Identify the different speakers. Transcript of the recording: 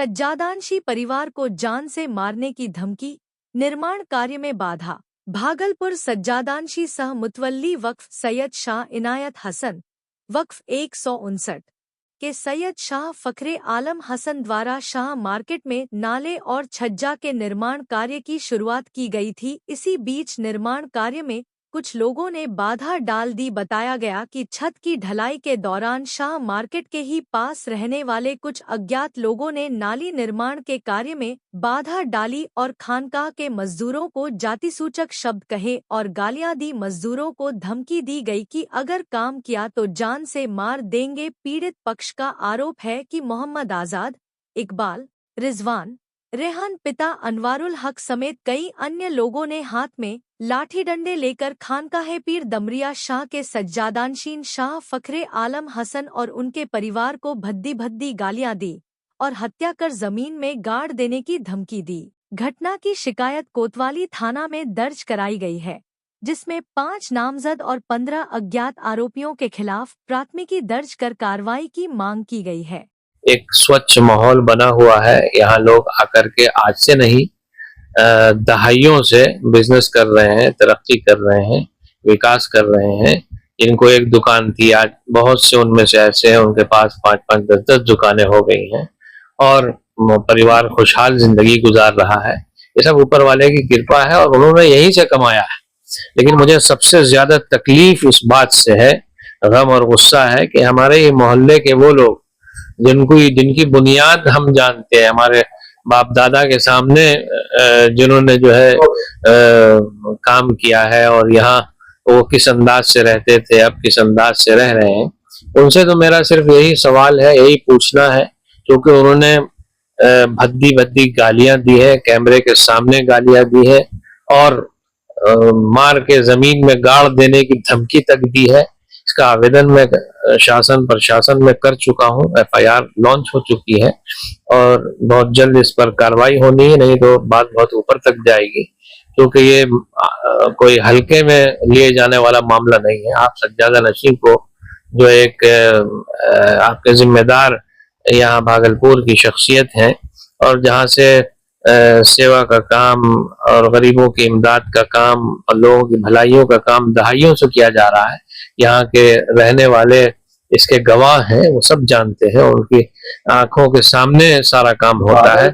Speaker 1: सज्जादानशी परिवार को जान से मारने की धमकी, निर्माण कार्य में बाधा। भागलपुर सज्जादानशी सह मुतवल्ली वक्फ सैयद शाह इनायत हसन वक्फ 159 के सैयद शाह फखरे आलम हसन द्वारा शाह मार्केट में नाले और छज्जा के निर्माण कार्य की शुरुआत की गई थी। इसी बीच निर्माण कार्य में कुछ लोगों ने बाधा डाल दी। बताया गया कि छत की ढलाई के दौरान शाह मार्केट के ही पास रहने वाले कुछ अज्ञात लोगों ने नाली निर्माण के कार्य में बाधा डाली और खानकाह के मजदूरों को जातिसूचक शब्द कहे और गालियां दी। मजदूरों को धमकी दी गई कि अगर काम किया तो जान से मार देंगे। पीड़ित पक्ष का आरोप है कि मोहम्मद आजाद, इकबाल, रिजवान, रेहान, पिता अनवारुल हक समेत कई अन्य लोगों ने हाथ में लाठी डंडे लेकर खानकाह पीर दमरिया शाह के सज्जादानशीन शाह फखरे आलम हसन और उनके परिवार को भद्दी भद्दी गालियां दी और हत्या कर जमीन में गाड़ देने की धमकी दी। घटना की शिकायत कोतवाली थाना में दर्ज कराई गई है, जिसमें 5 नामजद और 15 अज्ञात आरोपियों के खिलाफ प्राथमिकी दर्ज कर कार्रवाई की मांग की गई है।
Speaker 2: एक स्वच्छ माहौल बना हुआ है। यहाँ लोग आकर के आज से नहीं दहाइयों से बिजनेस कर रहे हैं, तरक्की कर रहे हैं, विकास कर रहे हैं। इनको एक दुकान थी, आज बहुत से उनमें से ऐसे हैं उनके पास 5-5, 10-10 दुकानें हो गई हैं और परिवार खुशहाल जिंदगी गुजार रहा है। ये सब ऊपर वाले की कृपा है और उन्होंने यहीं से कमाया है। लेकिन मुझे सबसे ज्यादा तकलीफ इस बात से है, गम और गुस्सा है कि हमारे ये मोहल्ले के वो लोग जिनकी बुनियाद हम जानते हैं, हमारे बाप दादा के सामने जिन्होंने जो है काम किया है और यहाँ वो किस अंदाज से रहते थे, अब किस अंदाज से रह रहे हैं, उनसे तो मेरा सिर्फ यही सवाल है, यही पूछना है, क्योंकि उन्होंने भद्दी भद्दी गालियां दी है, कैमरे के सामने गालियां दी है और मार के जमीन में गाड़ देने की धमकी तक दी है। इसका आवेदन मैं शासन प्रशासन में कर चुका हूं, FIR लॉन्च हो चुकी है और बहुत जल्द इस पर कार्रवाई होनी है, नहीं तो बात बहुत ऊपर तक जाएगी, क्योंकि ये कोई हल्के में लिए जाने वाला मामला नहीं है। आप सज्जादानशी को जो एक आपके जिम्मेदार यहाँ भागलपुर की शख्सियत हैं और जहाँ से सेवा का काम और गरीबों की इमदाद का काम और लोगों की भलाइयों का काम दहाइयों से किया जा रहा है। यहाँ के रहने वाले इसके गवाह हैं, वो सब जानते हैं, उनकी आंखों के सामने सारा काम होता है।